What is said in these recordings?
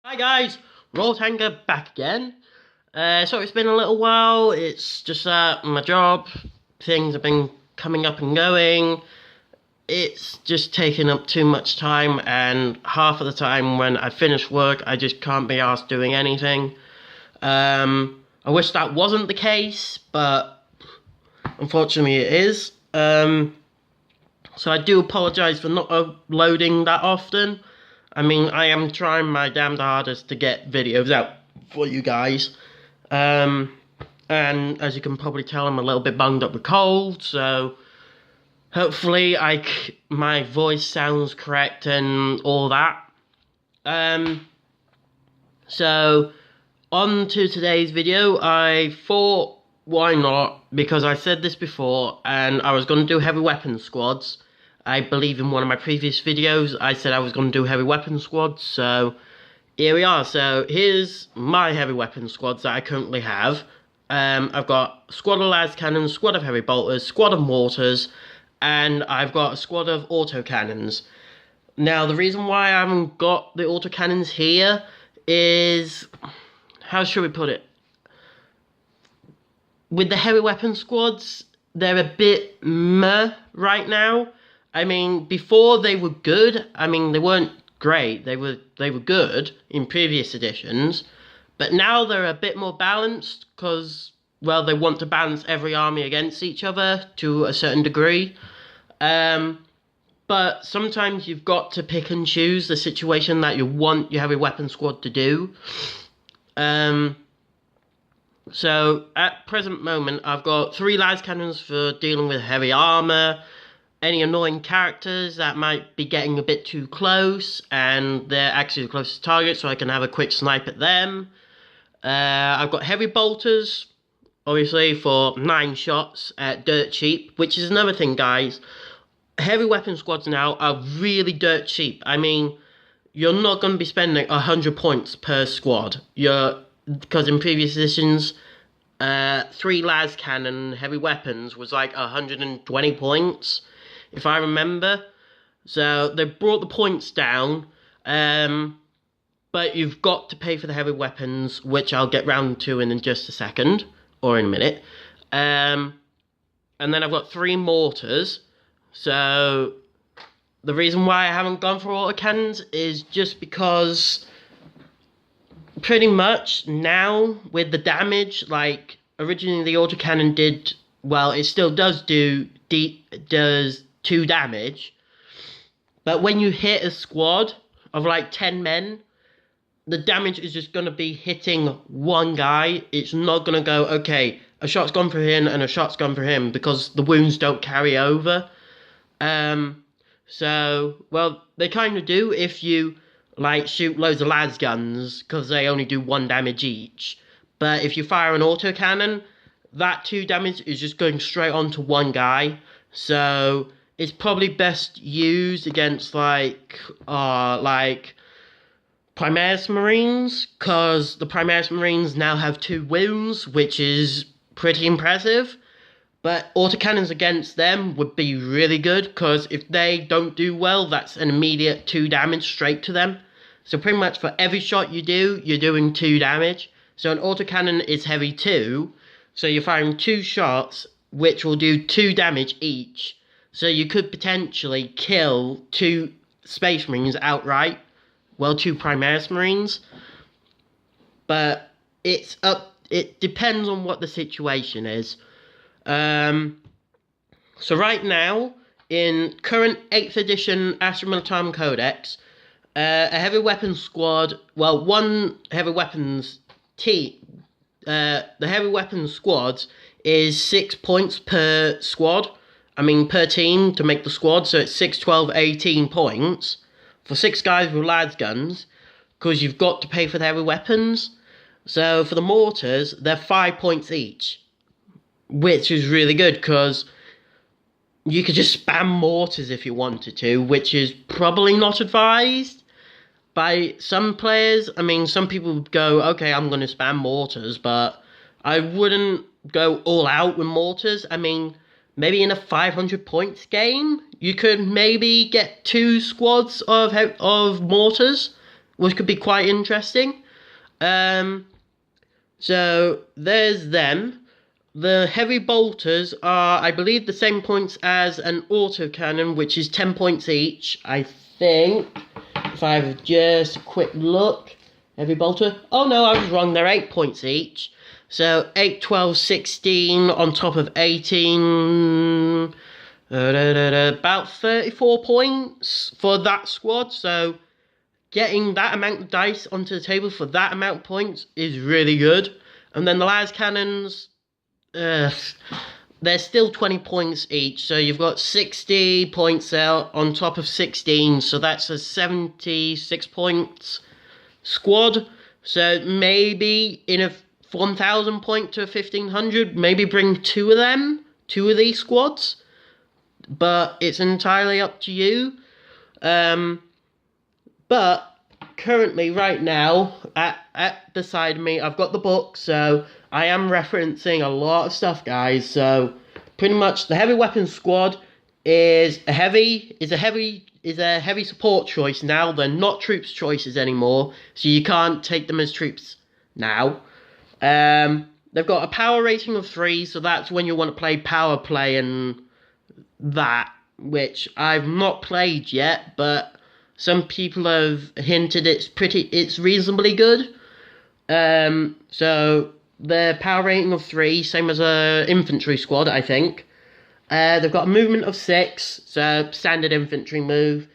Hi guys, Tanker back again. So it's been a little while. It's just that my job, things have been coming up and going. It's just taking up too much time, and half of the time when I finish work, I just can't be asked doing anything. I wish that wasn't the case, but unfortunately it is. So I do apologise for not uploading that often. I mean, I am trying my damned hardest to get videos out for you guys. And as you can probably tell, I'm a little bit bunged up with cold, so hopefully my voice sounds correct and all that. So on to today's video. I thought, why not? Because I said this before, and I was going to do heavy weapons squads. I believe in one of my previous videos, I said I was going to do heavy weapons squads, so here we are. So here's my heavy weapons squads that I currently have. I've got a squad of las cannons, squad of heavy bolters, squad of mortars, and I've got a squad of autocannons. Now, the reason why I haven't got the autocannons here is, how should we put it? With the heavy weapons squads, they're a bit meh right now. I mean, before they were good. I mean, they weren't great. They were good in previous editions. But now they're a bit more balanced because, well, they want to balance every army against each other to a certain degree. But sometimes you've got to pick and choose the situation that you want your heavy weapon squad to do. So, at present moment, I've got 3 las cannons for dealing with heavy armour, any annoying characters that might be getting a bit too close, and they're actually the closest target, so I can have a quick snipe at them. I've got heavy bolters, obviously, for 9 shots at dirt cheap, which is another thing, guys. Heavy weapon squads now are really dirt cheap. I mean, you're not going to be spending 100 points per squad. Because in previous editions, 3 las cannon heavy weapons was like 120 points, if I remember. So they brought the points down, but you've got to pay for the heavy weapons, which I'll get round to in just a second, or in a minute. And then I've got 3 mortars. So the reason why I haven't gone for autocannons is just because pretty much now with the damage, like originally the autocannon did, well, it still does do 2 damage, but when you hit a squad of like 10 men, the damage is just going to be hitting one guy. It's not going to go, okay, a shot's gone for him and a shot's gone for him, because the wounds don't carry over. So, well, they kind of do if you like shoot loads of las guns, because they only do 1 damage each. But if you fire an autocannon, that 2 damage is just going straight onto one guy. So it's probably best used against like Primaris Marines, because the Primaris Marines now have 2 wounds, which is pretty impressive. But autocannons against them would be really good, because if they don't do well, that's an immediate 2 damage straight to them. So pretty much for every shot you do, you're doing 2 damage. So an autocannon is heavy 2, so you're firing 2 shots, which will do 2 damage each. So you could potentially kill 2 Space Marines outright. Well, 2 Primaris Marines. But it depends on what the situation is. So right now, in current 8th edition Astra Militarum Codex, a heavy weapons squad, well, one heavy weapons team, the heavy weapons squad is 6 points per squad. I mean, per team to make the squad, so it's 6, 12, 18 points for 6 guys with las guns, because you've got to pay for the heavy weapons. So for the mortars, they're 5 points each, which is really good, because you could just spam mortars if you wanted to, which is probably not advised by some players. I mean, some people would go, okay, I'm going to spam mortars, but I wouldn't go all out with mortars. I mean, maybe in a 500 points game, you could maybe get 2 squads of mortars, which could be quite interesting. So there's them. The heavy bolters are, I believe, the same points as an autocannon, which is 10 points each, I think. If I have just a quick look. Heavy bolter. Oh no, I was wrong. They're 8 points each. So 8, 12, 16 on top of 18. About 34 points for that squad. So getting that amount of dice onto the table for that amount of points is really good. And then the las cannons, they're still 20 points each. So you've got 60 points out on top of 16. So that's a 76 points squad. So maybe in a 1,000 point to a 1,500, maybe bring two of these squads. But it's entirely up to you. But currently, right now, at the side of me, I've got the book, so I am referencing a lot of stuff, guys. So pretty much, the heavy weapons squad is a heavy support choice now. They're not troops choices anymore, so you can't take them as troops now. They've got a power rating of 3, so that's when you want to play power play and that, which I've not played yet, but some people have hinted it's reasonably good. So their power rating of 3, same as a infantry squad, I think. They've got a movement of 6, so standard infantry move.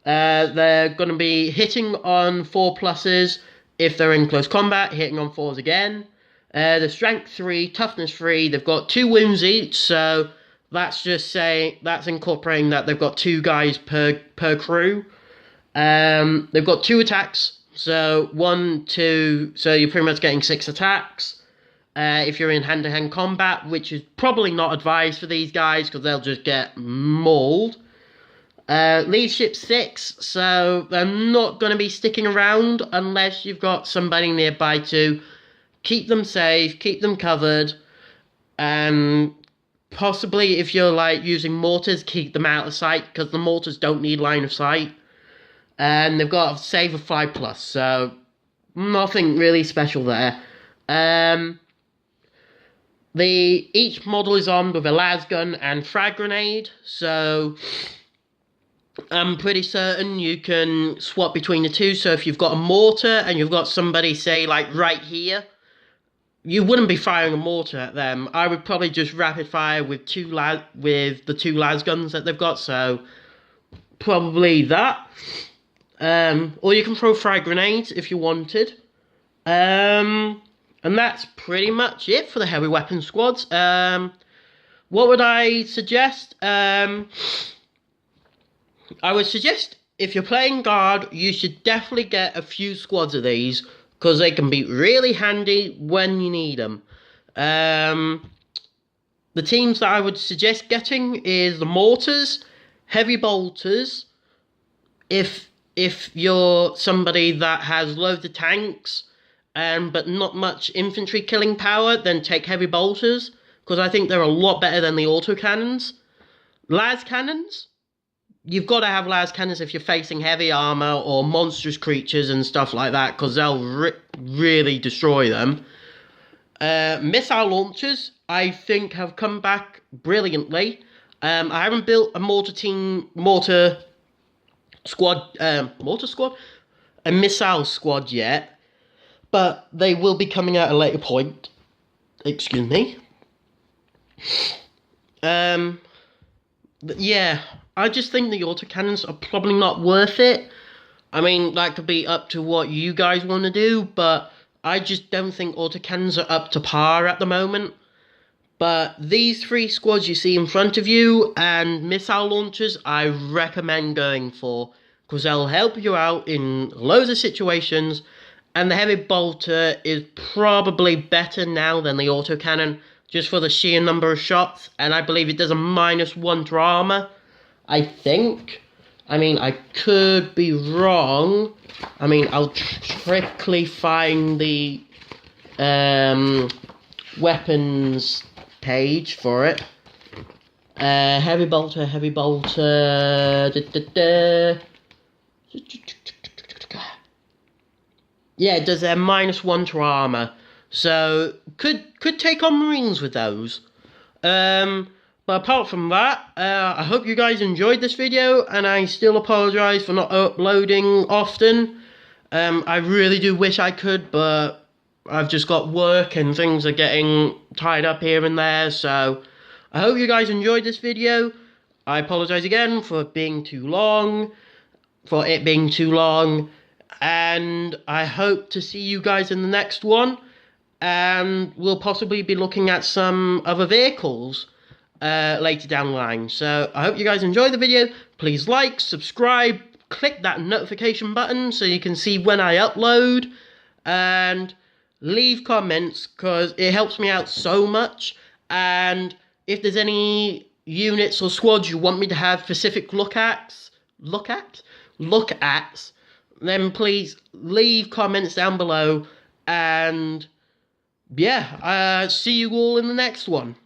They're going to be hitting on 4+ if they're in close combat, hitting on 4s again. The strength 3, toughness 3. They've got 2 wounds each, so that's incorporating that they've got 2 guys per crew. They've got 2 attacks, so 1, 2, so you're pretty much getting 6 attacks. If you're in hand-to-hand combat, which is probably not advised for these guys because they'll just get mauled. Leadership 6, so they're not going to be sticking around unless you've got somebody nearby to keep them safe, keep them covered, and possibly if you're like using mortars, keep them out of sight because the mortars don't need line of sight. And they've got a save of 5+, so nothing really special there. Each model is armed with a las gun and frag grenade, so I'm pretty certain you can swap between the two. So if you've got a mortar and you've got somebody, say, like right here, you wouldn't be firing a mortar at them. I would probably just rapid fire with the 2 las guns that they've got, so probably that. Or you can throw frag grenades if you wanted. And that's pretty much it for the heavy weapon squads. What would I suggest? I would suggest if you're playing guard, you should definitely get a few squads of these because they can be really handy when you need them. The teams that I would suggest getting is the mortars, heavy bolters. If you're somebody that has loads of tanks, but not much infantry killing power, then take heavy bolters, because I think they're a lot better than the autocannons. Las cannons, you've got to have las cannons if you're facing heavy armor or monstrous creatures and stuff like that, because they'll really destroy them. Missile launchers, I think, have come back brilliantly. I haven't built a mortar squad, a missile squad yet, but they will be coming at a later point. Excuse me. Yeah, I just think the autocannons are probably not worth it. I mean, that could be up to what you guys want to do, but I just don't think autocannons are up to par at the moment. But these 3 squads you see in front of you and missile launchers, I recommend going for, because they'll help you out in loads of situations. And the heavy bolter is probably better now than the autocannon, just for the sheer number of shots. And I believe it does a -1 to armor, I think. I mean, I could be wrong. I mean, I'll quickly find the weapons page for it. Heavy bolter. Yeah, it does their -1 to armor. So could take on Marines with those. But apart from that, I hope you guys enjoyed this video, and I still apologise for not uploading often. I really do wish I could, but I've just got work and things are getting tied up here and there, so I hope you guys enjoyed this video. I apologise again for it being too long, and I hope to see you guys in the next one, and we'll possibly be looking at some other vehicles later down the line. So I hope you guys enjoyed the video. Please like, subscribe, click that notification button so you can see when I upload, and leave comments because it helps me out so much. And if there's any units or squads you want me to have specific look at, then please leave comments down below. And yeah, see you all in the next one.